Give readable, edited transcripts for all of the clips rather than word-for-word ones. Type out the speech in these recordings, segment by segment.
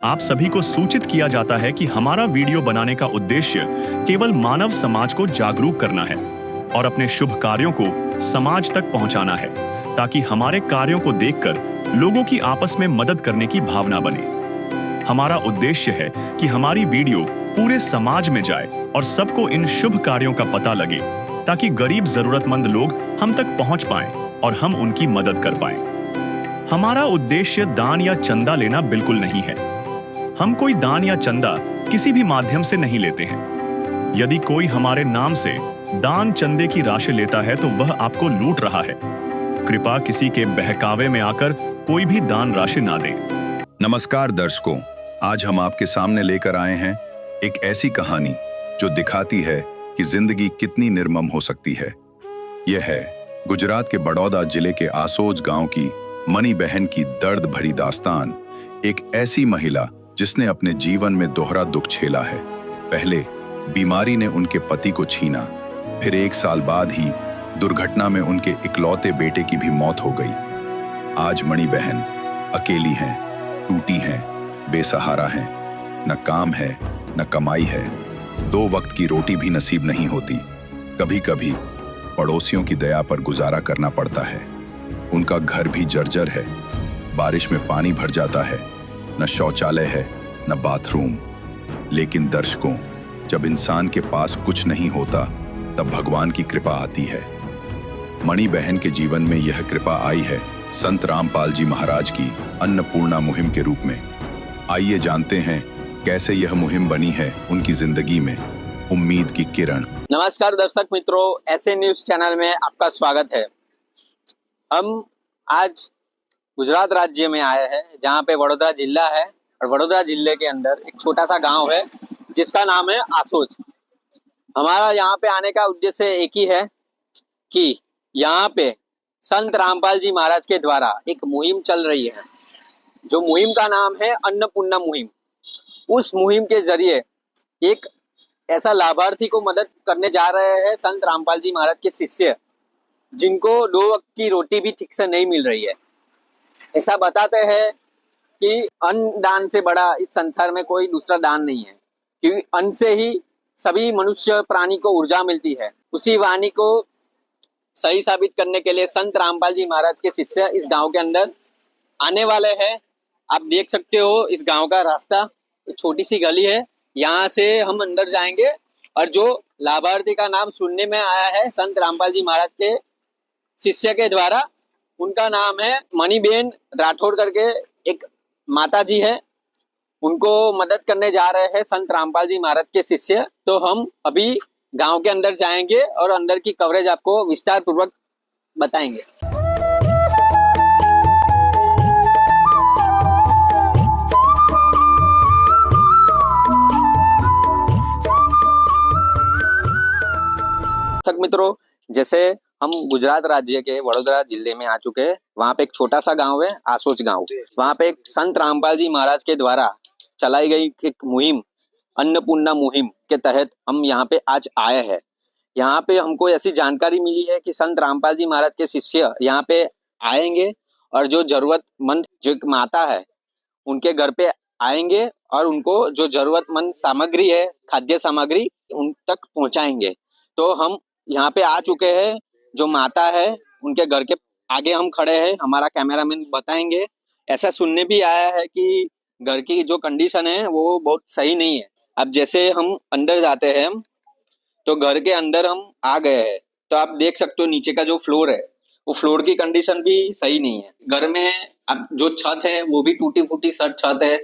आप सभी को सूचित किया जाता है कि हमारा वीडियो बनाने का उद्देश्य केवल मानव समाज को जागरूक करना है और अपने शुभ कार्यों को समाज तक पहुंचाना है, ताकि हमारे कार्यों को देखकर लोगों की आपस में मदद करने की भावना बने। हमारा उद्देश्य है कि हमारी वीडियो पूरे समाज में जाए और सबको इन शुभ कार्यों का पता लगे, ताकि गरीब जरूरतमंद लोग हम तक पहुंच पाएं और हम उनकी मदद कर पाएं। हमारा उद्देश्य दान या चंदा लेना बिल्कुल नहीं है। हम कोई दान या चंदा किसी भी माध्यम से नहीं लेते हैं। यदि कोई हमारे नाम से दान चंदे की राशि लेता है तो वह आपको लूट रहा है। कृपया किसी के बहकावे में आकर कोई भी दान राशि ना दें। नमस्कार दर्शकों, आज हम आपके सामने लेकर आए हैं एक ऐसी कहानी जो दिखाती है कि जिंदगी कितनी निर्मम हो सकती है। यह है गुजरात के बड़ौदा जिले के आसोज गांव की मणि बहन की दर्द भरी दास्तान। एक ऐसी महिला जिसने अपने जीवन में दोहरा दुख झेला है। पहले बीमारी ने उनके पति को छीना, फिर 1 साल बाद ही दुर्घटना में उनके इकलौते बेटे की भी मौत हो गई। आज मणि बहन अकेली हैं, टूटी हैं, बेसहारा हैं। न काम है, न कमाई है, 2 वक्त की रोटी भी नसीब नहीं होती। कभी कभी पड़ोसियों की दया पर गुजारा करना पड़ता है। उनका घर भी जर्जर है, बारिश में पानी भर जाता है, न शौचालय है, न बाथरूम। लेकिन दर्शकों, जब इंसान के पास कुछ नहीं होता तब भगवान की कृपा आती है। मणि बहन के जीवन में यह कृपा आई है संत रामपाल जी महाराज की अन्नपूर्णा मुहिम के रूप में। आइए जानते हैं कैसे यह मुहिम बनी है उनकी जिंदगी में उम्मीद की किरण। नमस्कार दर्शक मित्रों, ऐसे न्यूज चैनल में आपका स्वागत है। हम आज गुजरात राज्य में आए हैं, जहाँ पे वडोदरा जिला है और वडोदरा जिले के अंदर एक छोटा सा गांव है जिसका नाम है आसोज। हमारा यहाँ पे आने का उद्देश्य एक ही है कि यहाँ पे संत रामपाल जी महाराज के द्वारा एक मुहिम चल रही है, जो मुहिम का नाम है अन्नपूर्णा मुहिम। उस मुहिम के जरिए एक ऐसा लाभार्थी को मदद करने जा रहे हैं संत रामपाल जी महाराज के शिष्य, जिनको 2 वक्त की रोटी भी ठीक से नहीं मिल रही है। ऐसा बताते हैं कि अन्न दान से बड़ा इस संसार में कोई दूसरा दान नहीं है, क्योंकि अन्न से ही सभी मनुष्य प्राणी को ऊर्जा मिलती है। उसी वाणी को सही साबित करने के लिए संत रामपाल जी महाराज के शिष्य इस गांव के अंदर आने वाले हैं। आप देख सकते हो इस गांव का रास्ता, छोटी सी गली है, यहाँ से हम अंदर जाएंगे और जो लाभार्थी का नाम सुनने में आया है संत रामपाल जी महाराज के शिष्य के द्वारा, उनका नाम है मणिबेन राठौड़ करके एक माता जी है। उनको मदद करने जा रहे हैं संत रामपाल जी महाराज के शिष्य। तो हम अभी गांव के अंदर जाएंगे और अंदर की कवरेज आपको विस्तार पूर्वक बताएंगे। दर्शक मित्रों, जैसे हम गुजरात राज्य के वडोदरा जिले में आ चुके हैं। वहाँ पे एक छोटा सा गांव है आसोज गांव। वहाँ पे एक संत रामपाल जी महाराज के द्वारा चलाई गई एक मुहिम, अन्नपूर्णा मुहिम के तहत हम यहाँ पे आज आए हैं। यहाँ पे हमको ऐसी जानकारी मिली है कि संत रामपाल जी महाराज के शिष्य यहाँ पे आएंगे और जो जरूरतमंद जो एक माता है उनके घर पे आएंगे और उनको जो जरूरतमंद सामग्री है, खाद्य सामग्री, उन तक पहुँचाएंगे। तो हम यहाँ पे आ चुके हैं। जो माता है उनके घर के आगे हम खड़े हैं, हमारा कैमरामैन बताएंगे। ऐसा सुनने भी आया है कि घर की जो कंडीशन है वो बहुत सही नहीं है। अब जैसे हम अंदर जाते हैं तो घर के अंदर हम आ गए हैं, तो आप देख सकते हो नीचे का जो फ्लोर है वो फ्लोर की कंडीशन भी सही नहीं है। घर में अब जो छत है वो भी टूटी फूटी छत है।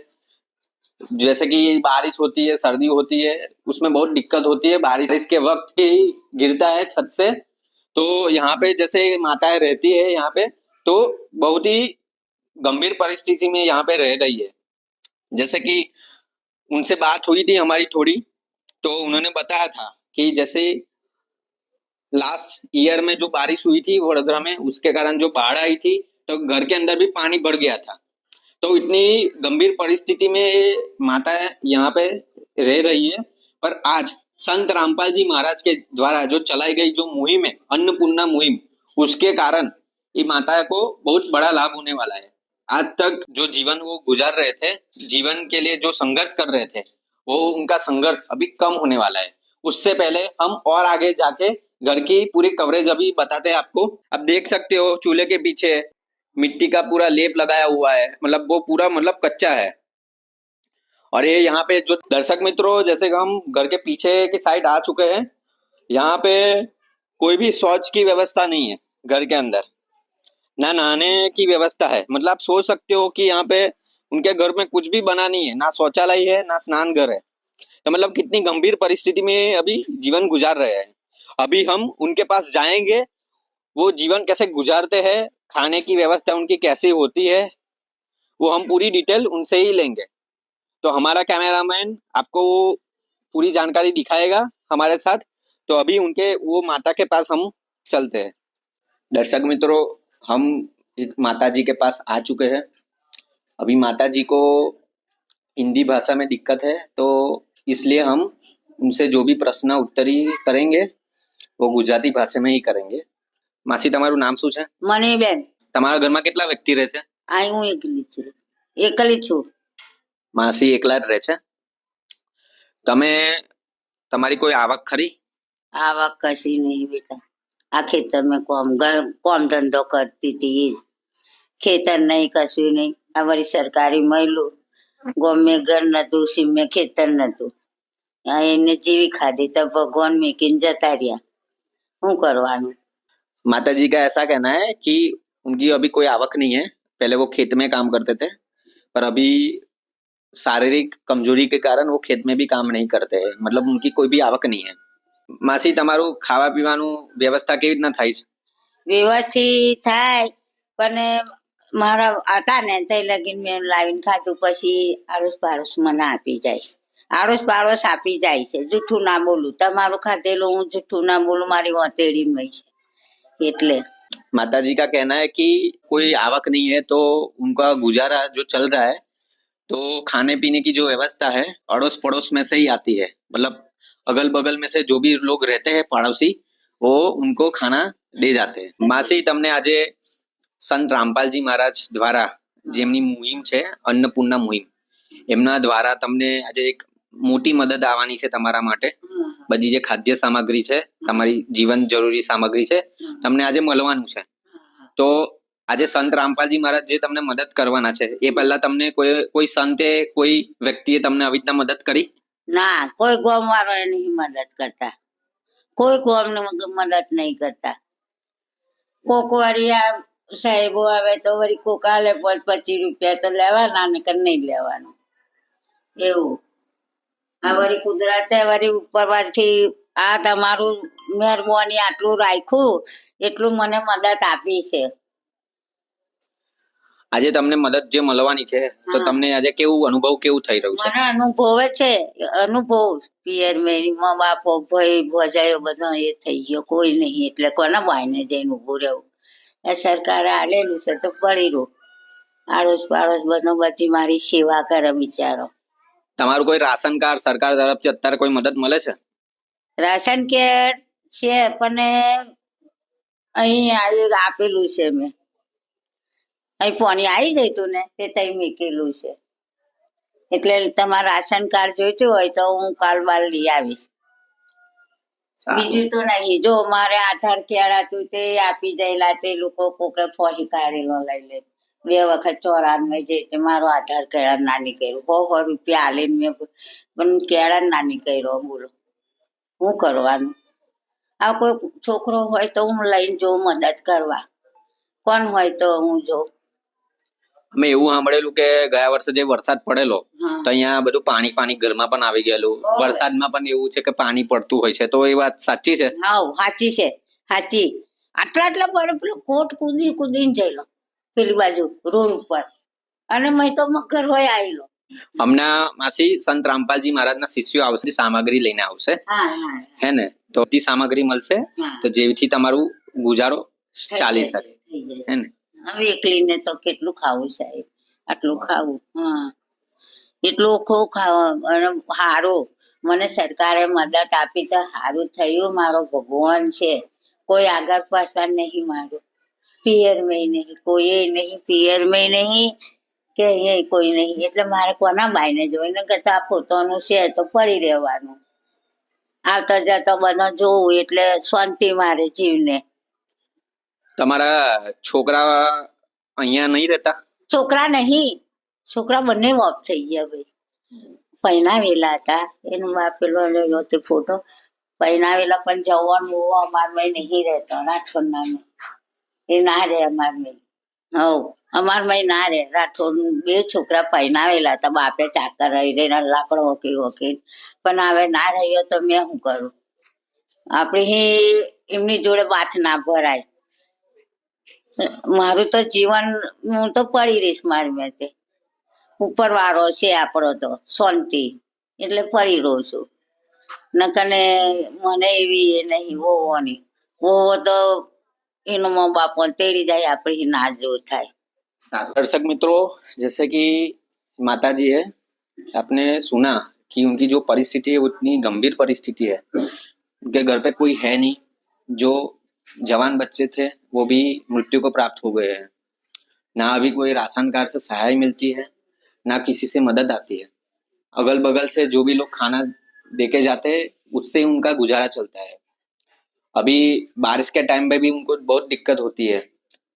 जैसे कि बारिश होती है, सर्दी होती है, उसमें बहुत दिक्कत होती है। बारिश के वक्त ही गिरता है छत से। तो यहाँ पे जैसे माताएं रहती है यहाँ पे, तो बहुत ही गंभीर परिस्थिति में यहाँ पे रह रही है। जैसे कि उनसे बात हुई थी हमारी थोड़ी, तो उन्होंने बताया था कि जैसे लास्ट ईयर में जो बारिश हुई थी वडोदरा में, उसके कारण जो बाढ़ आई थी तो घर के अंदर भी पानी बढ़ गया था। तो इतनी गंभीर परिस्थिति में माता यहाँ पे रह रही है। पर आज संत रामपाल जी महाराज के द्वारा जो चलाई गई जो मुहिम है अन्नपूर्णा मुहिम, उसके कारण ये माता को बहुत बड़ा लाभ होने वाला है। आज तक जो जीवन वो गुजार रहे थे, जीवन के लिए जो संघर्ष कर रहे थे, वो उनका संघर्ष अभी कम होने वाला है। उससे पहले हम और आगे जाके घर की पूरी कवरेज अभी बताते हैं आपको। आप देख सकते हो चूल्हे के पीछे मिट्टी का पूरा लेप लगाया हुआ है, मतलब वो पूरा मतलब कच्चा है। और ये यहाँ पे जो दर्शक मित्रों, जैसे कि हम घर के पीछे की साइड आ चुके हैं, यहाँ पे कोई भी शौच की व्यवस्था नहीं है घर के अंदर, ना नहाने की व्यवस्था है। मतलब आप सोच सकते हो कि यहाँ पे उनके घर में कुछ भी बना नहीं है, ना शौचालय है ना स्नान घर है। तो मतलब कितनी गंभीर परिस्थिति में अभी जीवन गुजार रहे हैं। अभी हम उनके पास जाएंगे, वो जीवन कैसे गुजारते हैं, खाने की व्यवस्था उनकी कैसी होती है, वो हम पूरी डिटेल उनसे ही लेंगे। तो हमारा कैमरामैन आपको पूरी जानकारी दिखाएगा हमारे साथ। तो अभी उनके वो माता के पास हम चलते हैं। दर्शक मित्रों, हम एक माता जी के पास आ चुके हैं। अभी माता जी को हिंदी भाषा में दिक्कत है, तो इसलिए हम उनसे जो भी प्रश्न उत्तरी करेंगे वो गुजराती भाषा में ही करेंगे। માસી તમારું નામ શું છે? મનીબેન. તમારા ઘરમાં કેટલા વ્યક્તિ રહે છે? આ હું એકલી છું. માસી એકલા જ રહે છે. તમે તમારી કોઈ આવક ખરી? આવક કશી નહીં બેટા. આ ખેતરમાં કોમ ધંધો કરતી હતી એ જ. ખેતર નહીં, કશું નહીં. આ વળી સરકારી મળ્યું, ગમે ઘર નતું, સીમે ખેતર નતું. એને જીવી ખાધી તો ભગવાન મેકીને જતા રહ્યા. શું કરવાનું? माताजी का ऐसा कहना है कि उनकी अभी कोई आवक नहीं है। पहले वो खेत में काम करते थे, पर अभी शारीरिक कमजोरी के कारण वो खेत में भी काम नहीं करते हैं। मतलब उनकी कोई भी आवक नहीं है। માસી તમારું ખાવા પીવાનું વ્યવસ્થા કેવી રીતના થાય છે? વ્યવસ્થિત થાય, પણ મારા હતા ને તે લગીન મેં લાવીને ખાધું, પછી આડોશ પાડોશ મને આપી જાય છે. આડોશ પાડોશ આપી જાય છે. જૂઠું ના બોલું, તમારું ખાધેલું હું જૂઠું ના બોલું, મારી વતેડી છે એટલે। माताजी का कहना है कि कोई आवक नहीं है, तो उनका गुजारा जो चल रहा है, तो खाने पीने की जो व्यवस्था है अड़ोस पड़ोस में से ही आती है। मतलब अगल बगल में से जो भी लोग रहते हैं पड़ोसी, वो उनको खाना दे जाते हैं। मासी, तमने आजे संत रामपालजी महाराज द्वारा જેમની મુહિમ છે અન્નપૂર્ણા મુહિમ, એમના દ્વારા તમને આજે એક મોટી મદદ આવવાની છે તમારા માટે। બધી જે ખાદ્ય સામગ્રી છે, તમારી જીવન જરૂરી સામગ્રી છે, તમને આજે મળવાનું છે। તો આજે સંત રામપાલજી મહારાજ જે તમને મદદ કરવાના છે, એ પહેલા તમને કોઈ સંતે, કોઈ વ્યક્તિએ તમને આવી રીતના મદદ કરી? ના, કોઈ ગામ વાળો એની મદદ કરતા, કોઈ ગામ મદદ નહીં કરતા। કોક વારી આ સાહેબો આવે તો વળી કોક આલે 25 રૂપિયા તો લેવાના, ને નહીં લેવાનું એવું। આ વળી કુદરતે વળી ઉપરથી આ તમારું મહેરબાની આટલું રાખ્યું, એટલું મને મદદ આપી છે। આજે તમને મદદ જે મળવાની છે, તો તમને આજે કેવું અનુભવ કેવું થઈ રહ્યું છે? મને અનુભવ છે, અનુભવ પિયર મેરી મા બાપો ભાઈ ભજાયો બધો એ થઈ ગયો, કોઈ નહીં, એટલે કોના બાઈને જઈને ઉભું રહેવું। એ સરકારે આલેલું છે તો પડી રહું। આડોશ પાડોશ બધો બધી મારી સેવા કરે બિચારો। તમારું કોઈ રાશન કાર્ડ સરકાર તરફથી અત્યારે કોઈ મદદ મળે છે? રાશન કાર્ડ છે, પણ અહીં આપેલું છે મેં। અહીં પાણી આવી જતું ને તે તઈ મૂકેલું છે, એટલે તમારે રાશન કાર્ડ જોઈતું હોય તો હું કાલ બાર લઈ આવીશ। બીજું તો નહીં, જો મારે આધાર કાર્ડ હતું તે આપી ગયેલા, તે લોકો કોકે ફોહી કાઢેલો લઈ લે। 2 વખત 94 જે તે મારો આધાર કાર્ડ ના નીકળ્યો, 100 રૂપિયા આલીને મેં પણ કાર્ડ ના નીકળ્યો। બોલો શું કરવાનું? આ કોઈ છોકરો હોય તો હું લઈને જો મદદ કરવા, કોણ હોય તો હું જો। અમે એવું સાંભળેલું કે ગયા વર્ષે જે વરસાદ પડેલો, તો અહીંયા બધું પાણી ઘરમાં પણ આવી ગયેલું। વરસાદમાં પણ એવું છે કે પાણી પડતું હોય છે, તો એ વાત સાચી છે? હા, સાચી છે, સાચી। આટલા પર પેલો કોટ કૂદીને જયેલો પેલી બાજુ રોડ ઉપર, અને મેં તો મકર હોય આવેલો। હમણાં માસી સંત રામપાલજી મહારાજના શિષ્યો આવશે, સામગ્રી લઈને આવશે, હે ને? તો તે સામગ્રી મળશે તો જેથી તમારું ગુજારો ચાલી શકે, હે ને? હવે એકલીને તો કેટલું ખાવું સાહેબ, આટલું ખાવું? હા, એટલું ખાવું અને સારું। મને સરકારે મદદ આપી તો સારું થયું, મારો ભગવાન છે, કોઈ આગળ પાછળ નહીં મારું। પિયર में નહીં, કોઈ નહીં, પિયર में નહીં કે અહીંયા કોઈ નહીં. એટલે મારે કોના બાઈને જોઈને કરતા આ પોતાનું છે તો પડી રહેવાનું. આવતા જતા બધા જોવું એટલે શાંતિ મારે જીવને. તમારા છોકરા અહીંયા નહીં રહેતા? છોકરા નહીં, છોકરા બંને ઓફ થઈ ગયા ભાઈ. પહેણાવેલા હતા, એનું પેલો રહ્યો તે ફોટો. પહેણાવેલા પણ જવાનું અમારમાં નહીં રહેતો રાઠોડના મેં. એ ના રહે અમારમાં. અમારમાં ના રહે. રાઠોડ 2 છોકરા પહેણાવેલા હતા, બાપે ચાકર રહી રહીને લાકડો હોકી હોકી. પણ હવે ના રહ્યો તો મેં શું કરું? આપણી એમની જોડે વાત ના ભરાય. મારું તો જીવન હું તો પડી રહીશ મારી મેં. ઉપર વાળો છે આપણો તો શાંતિ એટલે પડી રહું છું. નકને મને એવી એ નહીં વોવાની. વોવો તો એનો મા બાપો તેડી જાય, આપણી ના જો થાય. दर्शक मित्रों, जैसे कि माता जी है, आपने सुना कि उनकी जो परिस्थिति है वो इतनी गंभीर परिस्थिति है. उनके घर पे कोई है नहीं. जो जवान बच्चे थे वो भी मृत्यु को प्राप्त हो गए हैं. ना अभी कोई राशन कार्ड से सहाय मिलती है, ना किसी से मदद आती है. अगल बगल से जो भी लोग खाना देके जाते हैं उससे ही उनका गुजारा चलता है. अभी बारिश के टाइम पे भी उनको बहुत दिक्कत होती है.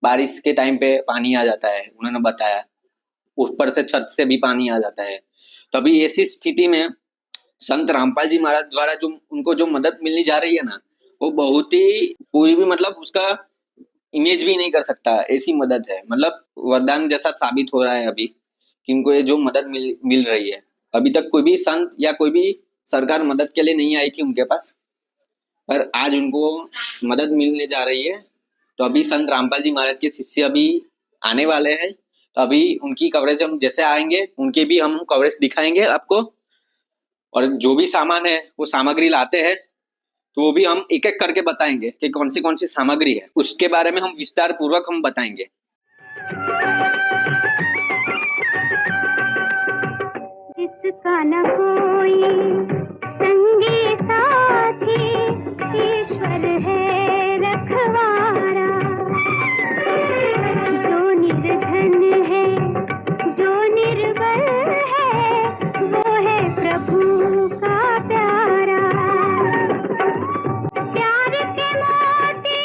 बारिश के टाइम पे पानी आ जाता है, उन्होंने बताया. ऊपर से छत से भी पानी आ जाता है. तो अभी ऐसी स्थिति में संत रामपाल जी महाराज द्वारा जो उनको जो मदद मिलनी जा रही है ना, वो बहुत ही कोई भी मतलब उसका इमेज भी नहीं कर सकता. ऐसी मदद है, मतलब वरदान जैसा साबित हो रहा है अभी कि उनको ये जो मदद मिल रही है. अभी तक कोई भी संत या कोई भी सरकार मदद के लिए नहीं आई थी उनके पास, पर आज उनको मदद मिलने जा रही है. तो अभी संत रामपाल जी महाराज के शिष्य अभी आने वाले हैं. तो अभी उनकी कवरेज हम जैसे आएंगे उनके भी हम कवरेज दिखाएंगे आपको. और जो भी सामान है वो सामग्री लाते हैं तो वो भी हम एक एक करके बताएंगे कि कौन सी सामग्री है. उसके बारे में हम विस्तार पूर्वक हम बताएंगे. जिसका न कोई संगी साथी, ईश्वर है रखवारा. जो निर्धन है, जो निर्बल है, वो है प्रभु का प्यारा. प्यार के मोती,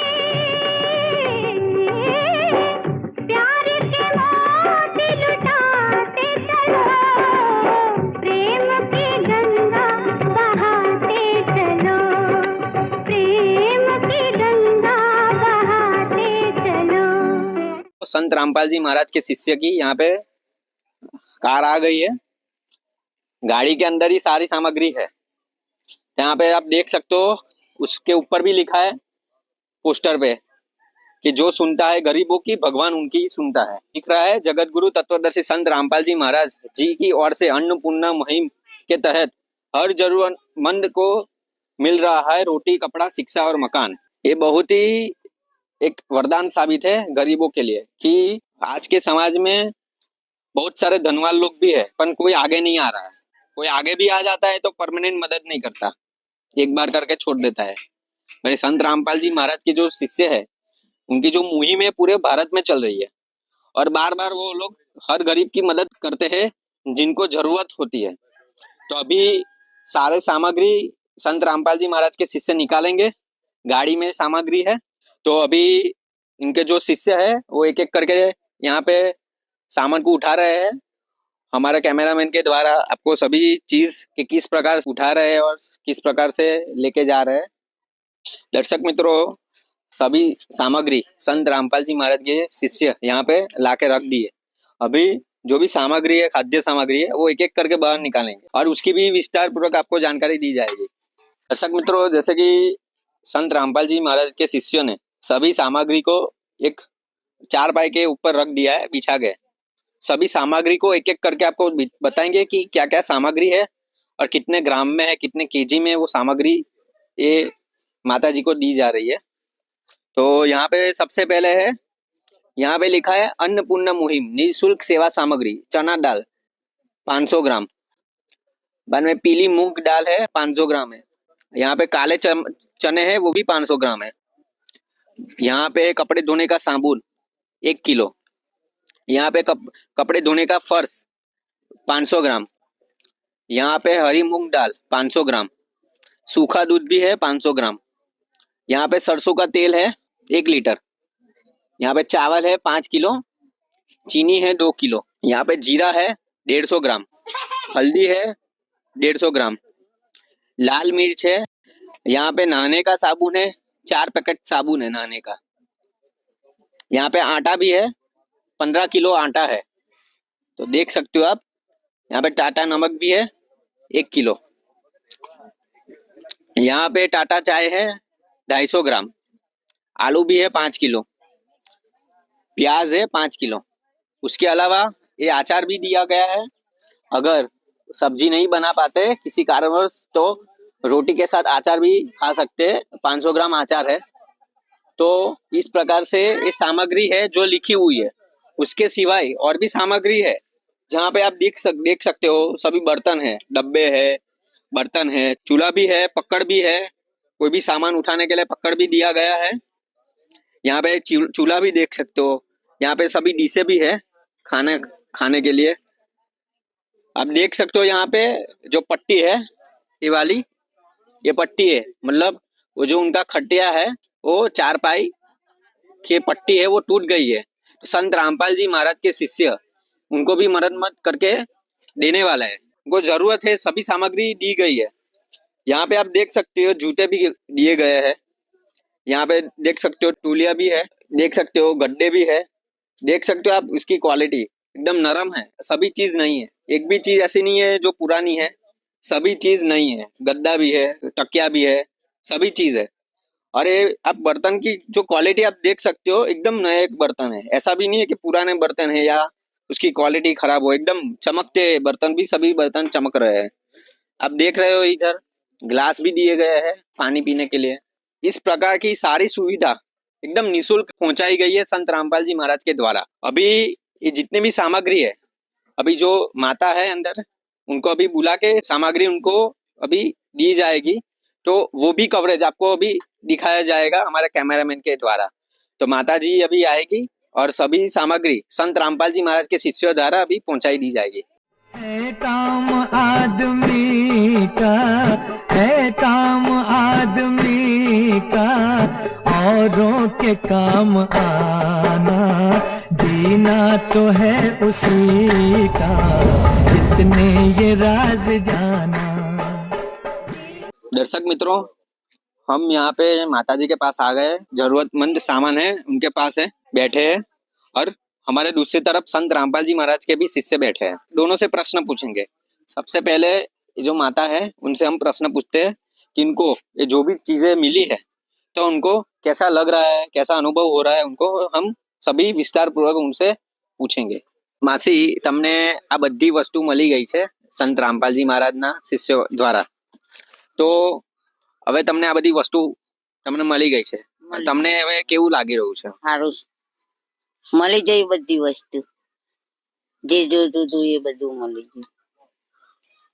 प्यार के मोती लुटाते चलो, प्रेम की गंगा बहाते चलो, प्रेम की गंगा बहाते चलो. संत रामपाल जी महाराज के शिष्य की यहाँ पे कार आ गई है. गाड़ी के अंदर ही सारी सामग्री है. यहाँ पे आप देख सकते हो, उसके ऊपर भी लिखा है पोस्टर पे कि जो सुनता है गरीबों की, भगवान उनकी ही सुनता है. लिख रहा है जगत गुरु तत्वदर्शी संत रामपाल जी महाराज जी की ओर से अन्नपूर्णा मुहिम के तहत हर जरूरतमंद को मिल रहा है रोटी, कपड़ा, शिक्षा और मकान. ये बहुत ही एक वरदान साबित है गरीबों के लिए कि आज के समाज में बहुत सारे धनवान लोग भी है पर कोई आगे नहीं आ रहा है. कोई आगे भी आ जाता है तो परमानेंट मदद नहीं करता, एक बार करके छोड़ देता है. मेरे संत रामपाल जी महाराज के जो शिष्य है उनकी जो मुहिम है पूरे भारत में चल रही है. और बार बार वो लोग हर गरीब की मदद करते हैं जिनको जरूरत होती है. तो अभी सारे सामग्री संत रामपाल जी महाराज के शिष्य निकालेंगे. गाड़ी में सामग्री है तो अभी इनके जो शिष्य है वो एक एक करके यहाँ पे सामान को उठा रहे हैं. हमारे कैमरामैन के द्वारा आपको सभी चीज कि किस प्रकार से उठा रहे हैं और किस प्रकार से लेके जा रहे हैं. दर्शक मित्रों, सभी सामग्री संत रामपाल जी महाराज के शिष्य यहाँ पे लाके रख दिए. अभी जो भी सामग्री है, खाद्य सामग्री है, वो एक एक करके बाहर निकालेंगे और उसकी भी विस्तार पूर्वक आपको जानकारी दी जाएगी. दर्शक मित्रों, जैसे कि संत रामपाल जी महाराज के शिष्यों ने सभी सामग्री को एक 4 पाई के ऊपर रख दिया है बिछा के. सभी सामग्री को एक एक करके आपको बताएंगे कि क्या क्या सामग्री है और कितने ग्राम में है, कितने केजी में वो सामग्री ये माता जी को दी जा रही है. तो यहाँ पे सबसे पहले है, यहाँ पे लिखा है अन्नपूर्णा मुहिम निःशुल्क सेवा सामग्री. चना दाल 500 ग्राम, बाद में पीली मूंग दाल है 500 ग्राम है. यहाँ पे काले चने हैं वो भी 500 ग्राम है. यहाँ पे कपड़े धोने का साबुन 1 किलो। यहाँ पे कपड़े धोने का फर्श 500 ग्राम। यहाँ पे हरी मूंग दाल 500 ग्राम। सूखा दूध भी है 500 ग्राम। यहाँ पे सरसों का तेल है 1 लीटर। यहाँ पे चावल है 5 किलो। चीनी है 2 किलो। यहाँ पे जीरा है 150 ग्राम। हल्दी है 150 ग्राम। लाल मिर्च है। यहाँ पे नहाने का साबुन है 4 पैकेट साबुन है नहाने का। यहाँ पे आटा भी है 15 किलो आटा है, तो देख सकते हो आप। यहाँ पे टाटा नमक भी है 1 किलो। यहाँ पे टाटा चाय है 250 ग्राम। आलू भी है 5 किलो। प्याज है 5 किलो। उसके अलावा ये अचार भी दिया गया है। अगर सब्जी नहीं बना पाते किसी कारणवश तो रोटी के साथ अचार भी खा सकते हैं। 500 ग्राम अचार है। तो इस प्रकार से ये सामग्री है जो लिखी हुई है। उसके सिवाय और भी सामग्री है जहाँ पे आप देख सकते हो। सभी बर्तन है, डब्बे है, बर्तन है, चूल्हा भी है, पकड़ भी है। कोई भी सामान उठाने के लिए पकड़ भी दिया गया है। यहाँ पे चूल्हा भी देख सकते हो। यहाँ पे सभी डिशे भी है खाने के लिए। आप देख सकते हो यहाँ पे जो पट्टी है ये वाली, ये पट्टी है, मतलब वो जो उनका खटिया है वो चारपाई की पट्टी है वो टूट गई है। तो संत रामपाल जी महाराज के शिष्य उनको भी मरम्मत करके देने वाला है। उनको जरूरत है, सभी सामग्री दी गई है। यहाँ पे आप देख सकते हो जूते भी दिए गए हैं। यहाँ पे देख सकते हो टूलिया भी है, देख सकते हो गड्ढे भी है। देख सकते हो आप इसकी क्वालिटी एकदम नरम है। सभी चीज नहीं है, एक भी चीज ऐसी नहीं है जो पुरानी है। सभी चीज नई है। गद्दा भी है, तकिया भी है, सभी चीज है। और ये आप बर्तन की जो क्वालिटी आप देख सकते हो एकदम नए बर्तन है। ऐसा भी नहीं है कि पुराने बर्तन है या उसकी क्वालिटी खराब हो। एकदम चमकते बर्तन भी, सभी बर्तन चमक रहे हैं। आप देख रहे हो इधर ग्लास भी दिए गए हैं पानी पीने के लिए। इस प्रकार की सारी सुविधा एकदम निःशुल्क पहुंचाई गई है संत रामपाल जी महाराज के द्वारा। अभी ये जितने भी सामग्री है, अभी जो माता है अंदर उनको अभी बुला के सामग्री उनको अभी दी जाएगी। तो वो भी कवरेज आपको अभी दिखाया जाएगा हमारे कैमरामैन के द्वारा। तो माता जी अभी आएगी और सभी सामग्री संत रामपाल जी महाराज के शिष्यों द्वारा अभी पहुंचाई दी जाएगी। है काम आदमी का, है काम आदमी का, औरों के काम आना, जीना तो है उसी का जिसने ये राज जाना। दर्शक मित्रों, हम यहाँ पे माता जी के पास आ गए। जरूरतमंद सामान है उनके पास है, बैठे हैं। और हमारे दूसरी तरफ संत रामपाल जी महाराज के भी शिष्य बैठे हैं। दोनों से प्रश्न पूछेंगे। सबसे पहले जो माता है उनसे हम प्रश्न पूछते हैं कि इनको ये जो भी चीजें मिली है तो उनको कैसा लग रहा है, कैसा अनुभव हो रहा है, उनको हम सभी विस्तार पूर्वक उनसे पूछेंगे। मासी, તમને આ બધી વસ્તુ મળી ગઈ છે સંત રામપાલજી મહારાજના શિષ્યો દ્વારા। તો હવે તમને આ બધી વસ્તુ તમને મળી ગઈ છે, તમને હવે કેવું લાગી રહ્યું છે? સારું મળી જાય બધી વસ્તુ, જે જોતું હતું એ બધું મળી ગયું,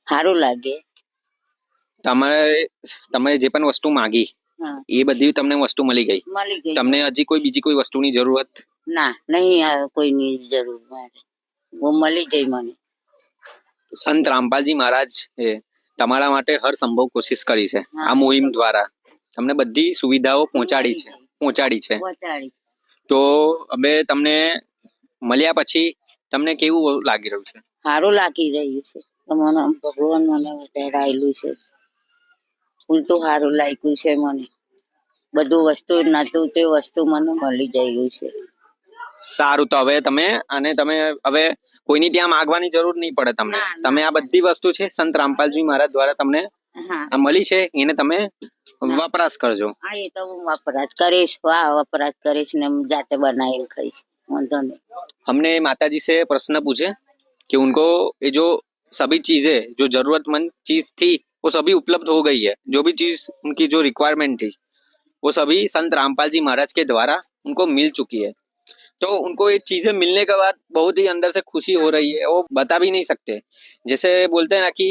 સારું લાગે। તમે જે પણ વસ્તુ માગી હા, એ બધી તમને વસ્તુ મળી ગઈ। મળી ગઈ। તમને હજી કોઈ બીજી કોઈ વસ્તુની જરૂરત? ના, નહીં કોઈની જરૂર મારે, वो મળી જાય મને। સંત રામપાલજી મહારાજ એ તમારા માટે હર સંભવ કોશિશ કરી છે। આ મુહિમ દ્વારા તમને બધી સુવિધાઓ પહોંચાડી છે। પહોંચાડી। તો હવે તમને મળ્યા પછી તમને કેવું લાગી રહ્યું છે? સારું લાગી રહ્યું છે। મને ભગવાન મને વધારાયેલું છે, ઉલટું સારું લાગ્યું છે મને। બધું વસ્તુ નતું તે વસ્તુ મને મળી ગયું છે। સારું, તો હવે તમે હવે કોઈની ત્યાં માગવાની જરૂર નહીં પડે તમને। તમે આ બધી વસ્તુ છે સંત રામપાલજી મહારાજ દ્વારા તમને હા, આ મળી છે, એને તમે વપરાશ કરજો। હા, એ તો હું વપરાશ કરીશ। વપરાશ કરીશ ને જાતે બનાવીને ખાઈશ, વાંધો નહીં। हमने माताजी से प्रश्न पूछे कि उनको ये जो सभी चीजें जो जरूरतमंद चीज थी वो सभी उपलब्ध हो गई है। जो भी चीज उनकी जो रिक्वायरमेंट थी वो सभी संत रामपाल जी महाराज के द्वारा उनको मिल चुकी है। तो उनको ये चीजें मिलने के बाद बहुत ही अंदर से खुशी हो रही है, वो बता भी नहीं सकते। जैसे बोलते हैं ना कि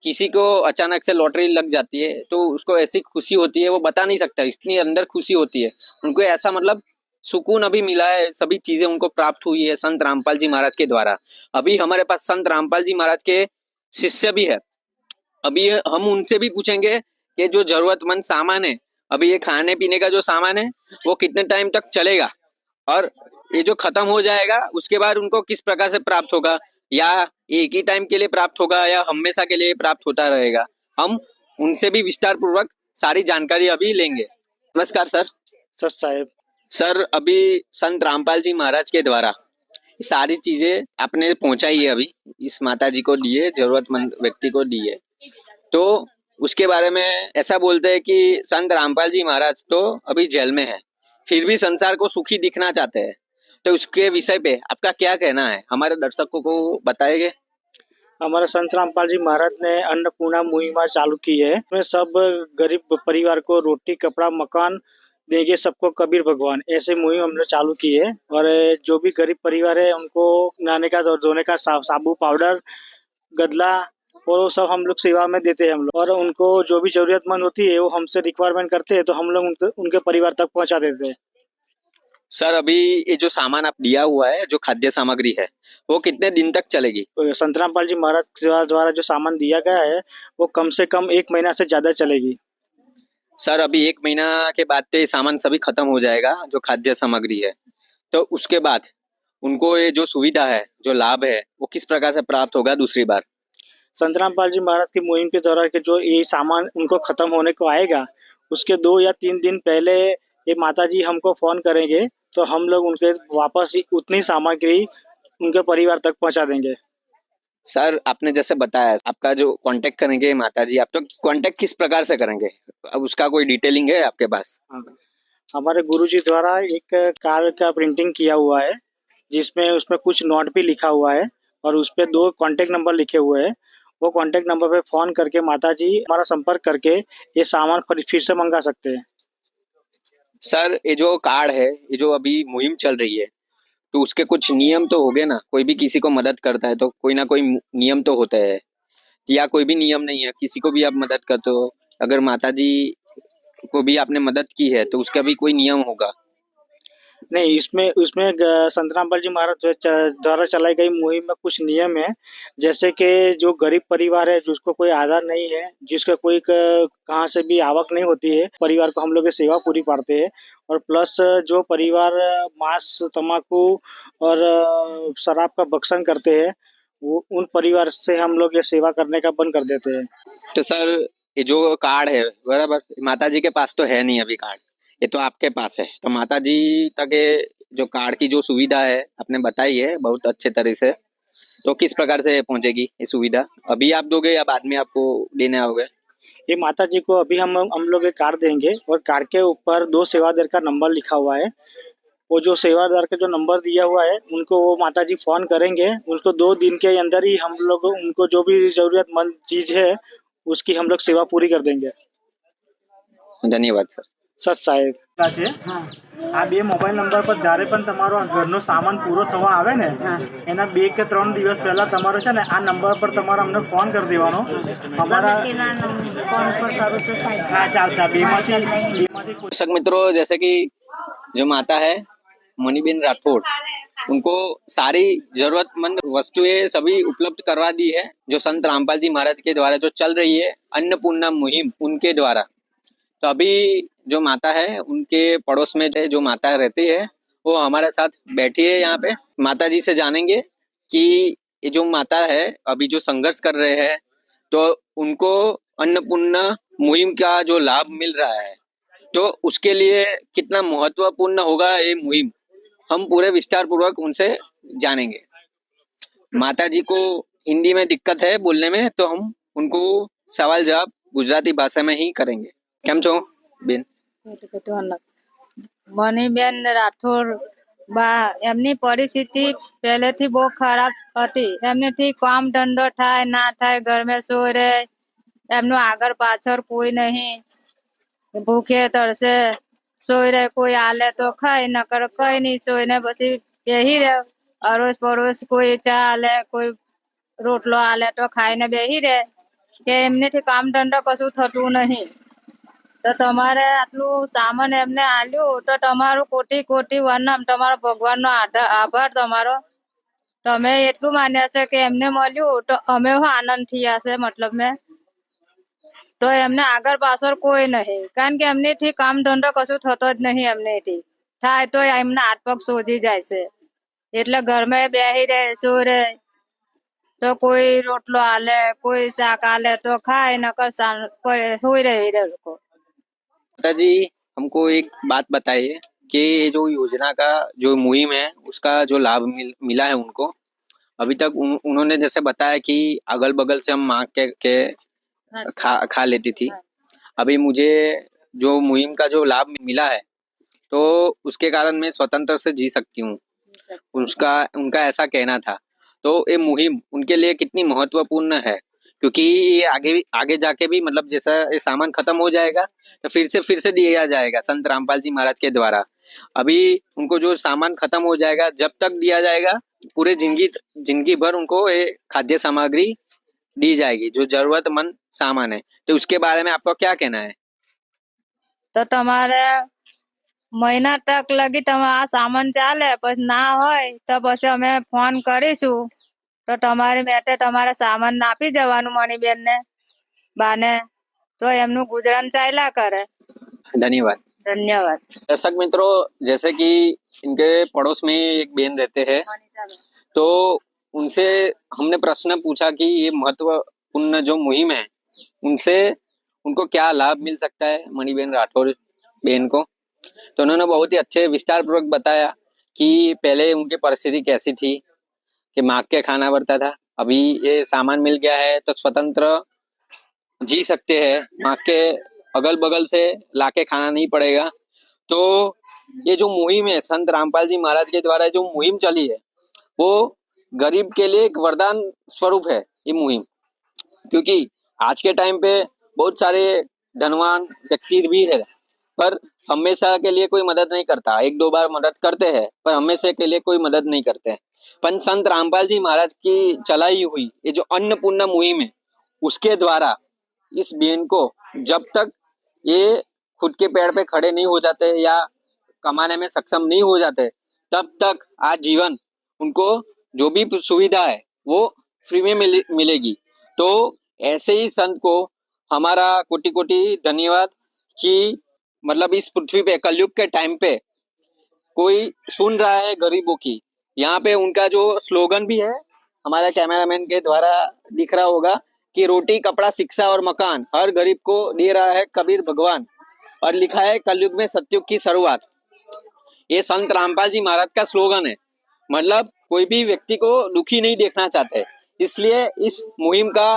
किसी को अचानक से लॉटरी लग जाती है तो उसको ऐसी खुशी होती है वो बता नहीं सकता, इतनी अंदर खुशी होती है उनको। ऐसा मतलब सुकून अभी मिला है, सभी चीजें उनको प्राप्त हुई है संत रामपाल जी महाराज के द्वारा। अभी हमारे पास संत रामपाल जी महाराज के शिष्य भी है। अभी हम उनसे भी पूछेंगे कि जो जरूरतमंद सामान है, अभी ये खाने पीने का जो सामान है वो कितने टाइम तक चलेगा, और ये जो खत्म हो जाएगा उसके बाद उनको किस प्रकार से प्राप्त होगा, या एक ही टाइम के लिए प्राप्त होगा या हमेशा के लिए प्राप्त होता रहेगा। हम उनसे भी विस्तार पूर्वक सारी जानकारी अभी लेंगे। नमस्कार सर। सच साहेब। सर, अभी संत रामपाल जी महाराज के द्वारा ये सारी चीजें आपने पहुंचाई है, अभी इस माता जी को दी है, जरूरतमंद व्यक्ति को दी है, तो उसके बारे में ऐसा बोलते हैं कि संत रामपाल जी महाराज तो अभी जेल में है, फिर भी संसार को सुखी दिखना चाहते हैं, तो उसके विषय पे आपका क्या कहना है, हमारे दर्शकों को बताएंगे? हमारे संत रामपाल जी महाराज ने अन्नपूर्णा मुहिम चालू की है। इसमें सब गरीब परिवार को रोटी, कपड़ा, मकान देंगे सबको कबीर भगवान, ऐसे मुहिम हमने चालू की है। और जो भी गरीब परिवार है उनको नहाने का और धोने का साबु, पाउडर, गदला और वो सब हम लोग सेवा में देते हैं हम लोग। और उनको जो भी जरूरतमंद होती है वो हमसे रिक्वायरमेंट करते हैं तो हम लोग उनके परिवार तक पहुंचा देते हैं। सर, अभी ये जो सामान आप दिया हुआ है, जो खाद्य सामग्री है, वो कितने दिन तक चलेगी? संत रामपाल जी महाराज द्वारा जो सामान दिया गया है वो कम से कम 1 महीना से ज्यादा चलेगी। सर, अभी 1 महीना के बाद तो ये सामान सभी खत्म हो जाएगा, जो खाद्य सामग्री है, तो उसके बाद उनको ये जो सुविधा है, जो लाभ है, वो किस प्रकार से प्राप्त होगा दूसरी बार? संत रामपाल जी महाराज की मुहिम के दौरान के जो ये सामान उनको खत्म होने को आएगा उसके 2 या 3 दिन पहले ये माता जी हमको फोन करेंगे तो हम लोग उनके वापस उतनी सामग्री उनके परिवार तक पहुंचा देंगे। सर, आपने जैसे बताया आपका जो कांटेक्ट करेंगे माता जी, आप तो कांटेक्ट किस प्रकार से करेंगे, अब उसका कोई डिटेलिंग है आपके पास? हमारे गुरुजी द्वारा एक कार्ड का प्रिंटिंग किया हुआ है जिसमें उसमें कुछ नोट भी लिखा हुआ है और उस पे 2 कांटेक्ट नंबर लिखे हुए हैं। वो कांटेक्ट नंबर पे फोन करके माता जी हमारा संपर्क करके ये सामान फिर से मंगा सकते हैं। सर, ये जो कार्ड है, ये जो अभी मुहिम चल रही है, तो उसके कुछ नियम तो होंगे ना? कोई भी किसी को मदद करता है तो कोई ना कोई नियम तो होता है, या कोई भी नियम नहीं है, किसी को भी आप मदद करते हो, अगर माता जी को भी आपने मदद की है तो उसका भी कोई नियम होगा? नहीं, इसमें उसमें संत रामपाल जी महाराज द्वारा चलाई गई मुहिम में कुछ नियम है, जैसे कि जो गरीब परिवार है जिसको कोई आधार नहीं है, जिसका कोई कहाँ से भी आवक नहीं होती है, परिवार को हम लोग ये सेवा पूरी पाड़ते हैं। और प्लस जो परिवार मांस, तम्बाकू और शराब का भक्षण करते हैं वो उन परिवार से हम लोग ये सेवा करने का बंद कर देते हैं। तो सर, ये जो कार्ड है, बराबर, माता जी के पास तो है नहीं अभी कार्ड, ये तो आपके पास है, तो माता जी तक ये जो कार्ड की जो सुविधा है आपने बताई है बहुत अच्छे तरह से, तो किस प्रकार से पहुंचेगी ये सुविधा? अभी आप दोगे या बाद में आपको देने आओगे? ये माता जी को अभी हम लोग एक कार्ड देंगे और कार्ड के ऊपर 2 सेवादार का नंबर लिखा हुआ है। वो जो सेवादार का जो नंबर दिया हुआ है उनको वो माता जी फोन करेंगे, उसको 2 दिन के अंदर ही हम लोग उनको जो भी जरूरतमंद चीज है उसकी हम लोग सेवा पूरी कर देंगे। धन्यवाद सर। સચ સાહેબ આ 2 મોબાઈલ નંબર પર જ્યારે પણ તમારો ઘરનો સામાન પૂરો થવા આવે ને એના 2 કે 3 દિવસ પહેલા તમારો છે ને આ નંબર પર તમારે અમને ફોન કરી દેવાનો। અમારા હા ચાલશે, બેમાંથી दर्शक मित्रों, जैसे कि जो माता है मणिबेन राठौड़, उनको सारी जरूरतमंद वस्तुएं सभी उपलब्ध करवा दी है, जो संत रामपाल जी महाराज के द्वारा जो चल रही है अन्नपूर्णा मुहिम, उनके द्वारा। तो अभी जो माता है उनके पड़ोस में जो माता रहती है वो हमारे साथ बैठी है यहाँ पे। माता जी से जानेंगे कि ये जो माता है अभी जो संघर्ष कर रहे हैं तो उनको अन्नपूर्णा मुहिम का जो लाभ मिल रहा है तो उसके लिए कितना महत्वपूर्ण होगा ये मुहिम, हम पूरे विस्तार पूर्वक उनसे जानेंगे। माता जी को हिंदी में दिक्कत है बोलने में, तो हम उनको सवाल जवाब गुजराती भाषा में ही करेंगे। કેમ છો બેન? મનીબેન રાઠોડ બા, એમની પરિસ્થિતિ પહેલેથી બહુ ખરાબ હતી। એમનેથી કામ ધંધો થાય ના થાય, ઘરમાં સોઈ રહે, એમનું આગળ પાછળ કોઈ નહીં, ભૂખે તરસે સોઈ રહે, કોઈ આલે તો ખાય, નકર કઈ નહીં, સોઈને પછી બેહી રહે, અરોસ પરોસ કોઈ ચા આલે, કોઈ રોટલો આલે તો ખાઈને બેહી રહે, કે એમનેથી કામ ધંધો કશું થતું નહીં। તો તમારે આટલું સામાન એમને આલ્યું તો તમારું કોટી કોટી વંદન, તમારો ભગવાનનો આભાર તમારો. તમે એટલું માન્યા છે કે એમને મળ્યું તો અમે આનંદ થયા છે મતલબ મેં. તો એમને આગળ પાછળ કોઈ નહીં, કારણ કે એમનેથી કામ ધંધો કશું થતો જ નહીં. એમનેથી થાય તો એમના હાથ પગ શોધી જાય છે. એટલે ઘરમાં બેહી રહે, શું રહે, तो कोई रोटलो आले, कोई शाक आले तो खाए, नकर सोई रहे को. माताजी, हमको एक बात बताइए कि ये जो योजना का जो मुहिम है उसका जो लाभ मिला है उनको अभी तक उन्होंने जैसे बताया कि अगल बगल से हम मांग के खा लेती थी. अभी मुझे जो मुहिम का जो लाभ मिला है तो उसके कारण मैं स्वतंत्र से जी सकती हूँ, उनका ऐसा कहना था. तो ये मुहिम उनके लिए कितनी महत्वपूर्ण है, क्योंकि ये आगे जाके भी मतलब जैसा ये सामान खत्म हो जाएगा तो फिर से दिया जाएगा संत रामपाल जी महाराज के द्वारा. अभी उनको जो सामान खत्म हो जाएगा, जब तक दिया जाएगा पूरे जिंदगी भर उनको ये खाद्य सामग्री दी जाएगी जो जरूरतमंद सामान है. तो उसके बारे में आपको क्या कहना है? तो तुम्हारे महीना तक लगी તમે આ સામાન ચાલે, પછી ના હોય તો પછી અમે ફોન કરીશું તો તમારી મેટે તમારે સામાન આપી જવાનું મણીબેન ને બાને, તો એમનું ગુજરાન ચાલ્યા કરે. धन्यवाद. ધન્યવાદ. दर्शक मित्रों, जैसे कि इनके पड़ोस में एक बहन रहते हैं, तो उनसे हमने प्रश्न पूछा कि ये महत्वपूर्ण जो मुहिम है उनसे उनको क्या लाभ मिल सकता है, मणिबेन राठौर बहन को. तो उन्होंने बहुत ही अच्छे विस्तार पूर्वक बताया कि पहले उनकी परिस्थिति कैसी थी कि मांग के खाना पड़ता था. अभी ये सामान मिल गया है तो स्वतंत्र जी सकते हैं, मांग के अगल बगल से लाके खाना नहीं पड़ेगा. तो ये जो मुहिम है संत रामपाल जी महाराज के द्वारा जो मुहिम चली है वो गरीब के लिए एक वरदान स्वरूप है ये मुहिम, क्योंकि आज के टाइम पे बहुत सारे धनवान व्यक्ति भी है पर हमेशा के लिए कोई मदद नहीं करता. एक दो बार मदद करते हैं पर हमेशा के लिए कोई मदद नहीं करते. पर संत रामपाल जी महाराज की चलाई हुई ये जो अन्नपूर्णा मुहिम है उसके द्वारा इस बहन को जब तक ये खुद के पैर पे खड़े नहीं हो जाते या कमाने में सक्षम नहीं हो जाते तब तक आज जीवन उनको जो भी सुविधा है वो फ्री में मिलेगी. तो ऐसे ही संत को हमारा कोटि कोटि धन्यवाद कि मतलब इस पृथ्वी पे कलयुग के टाइम पे कोई सुन रहा है गरीबों की. यहाँ पे उनका जो स्लोगन भी है हमारे कैमरामैन के द्वारा दिख रहा होगा कि रोटी कपड़ा शिक्षा और मकान हर गरीब को दे रहा है कबीर भगवान, और लिखा है कलयुग में सतयुग की शुरुआत. ये संत रामपाल जी महाराज का स्लोगन है. मतलब कोई भी व्यक्ति को दुखी नहीं देखना चाहते, इसलिए इस मुहिम का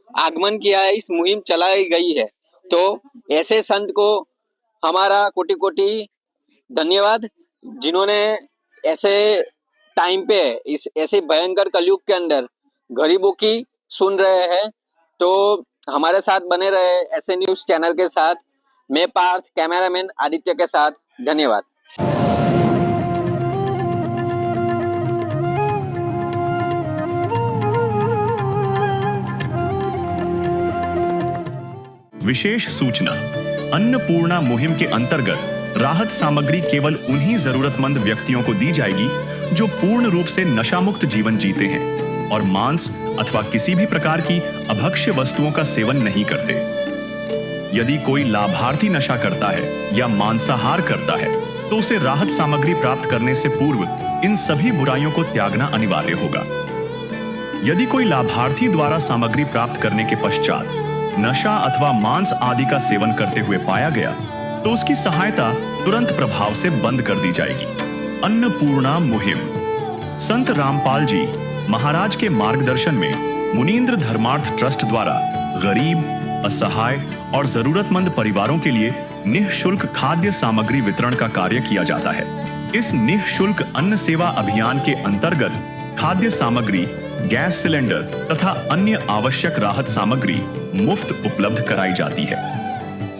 आगमन किया है, इस मुहिम चलाई गई है. तो ऐसे संत को हमारा कोटि कोटि धन्यवाद जिन्होंने ऐसे टाइम पे इस ऐसे भयंकर कलयुग के अंदर गरीबों की सुन रहे हैं. तो हमारे साथ बने रहे ऐसे न्यूज चैनल के साथ. मैं पार्थ, कैमरामैन आदित्य के साथ. धन्यवाद. विशेष सूचना, अन्नपूर्णा मुहिम के अंतर्गत राहत सामग्री केवल उन्हीं जरूरतमंद व्यक्तियों को दी जाएगी जो पूर्ण रूप से नशा मुक्त जीवन जीते हैं और मांस अथवा किसी भी प्रकार की अभक्ष्य वस्तुओं का सेवन नहीं करते. यदि कोई लाभार्थी नशा करता है या मांसाहार करता है तो उसे राहत सामग्री प्राप्त करने से पूर्व इन सभी बुराइयों को त्यागना अनिवार्य होगा. यदि कोई लाभार्थी द्वारा सामग्री प्राप्त करने के पश्चात नशा अथवा मांस आदि का सेवन करते हुए पाया गया तो उसकी सहायता तुरंत प्रभाव से बंद कर दी जाएगी. अन्नपूर्णा मुहिम संत रामपाल जी महाराज के मार्गदर्शन में मुनींद्र धर्मार्थ ट्रस्ट द्वारा गरीब, असहाय और जरूरतमंद परिवारों के लिए निःशुल्क खाद्य सामग्री वितरण का कार्य किया जाता है. इस निःशुल्क अन्न सेवा अभियान के अंतर्गत खाद्य सामग्री, गैस सिलेंडर तथा अन्य आवश्यक राहत सामग्री मुफ्त उपलब्ध कराई जाती है.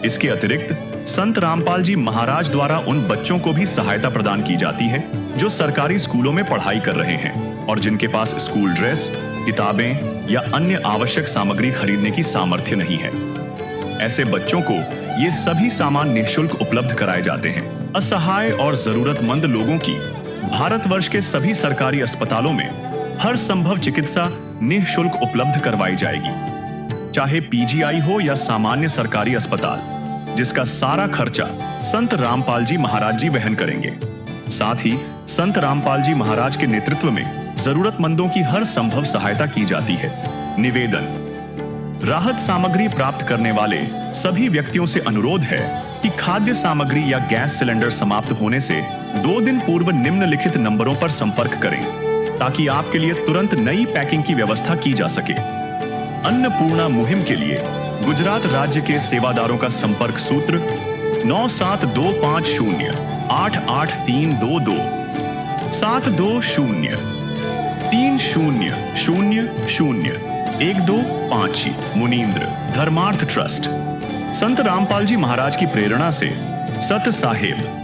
इसके अतिरिक्त संत रामपाल जी महाराज द्वारा उन बच्चों को भी सहायता प्रदान की जाती है जो सरकारी स्कूलों में पढ़ाई कर रहे हैं और जिनके पास स्कूल ड्रेस, किताबें या अन्य आवश्यक सामग्री खरीदने की सामर्थ्य नहीं है. ऐसे बच्चों को ये सभी सामान निःशुल्क उपलब्ध कराए जाते हैं। असहाय और जरूरतमंद लोगों की भारतवर्ष के सभी सरकारी अस्पतालों में हर संभव चिकित्सा निःशुल्क उपलब्ध करवाई जाएगी, चाहे पीजीआई हो या सामान्य सरकारी अस्पताल, जिसका सारा खर्चा संत रामपाल जी महाराज जी वहन करेंगे। साथ ही संत रामपाल जी महाराज के नेतृत्व में जरूरतमंदों की हर संभव सहायता की जाती है। निवेदन: राहत सामग्री प्राप्त करने वाले सभी व्यक्तियों से अनुरोध है कि खाद्य सामग्री या गैस सिलेंडर समाप्त होने से 2 दिन पूर्व निम्नलिखित नंबरों पर संपर्क करें, ताकि आपके लिए तुरंत नई पैकिंग की व्यवस्था की जा सके। अन्नपूर्णा मुहिम के लिए गुजरात राज्य के सेवादारों का संपर्क सूत्र 9725088322 72030001256 मुनींद्र धर्मार्थ ट्रस्ट। संत रामपाल जी महाराज की प्रेरणा से सत साहेब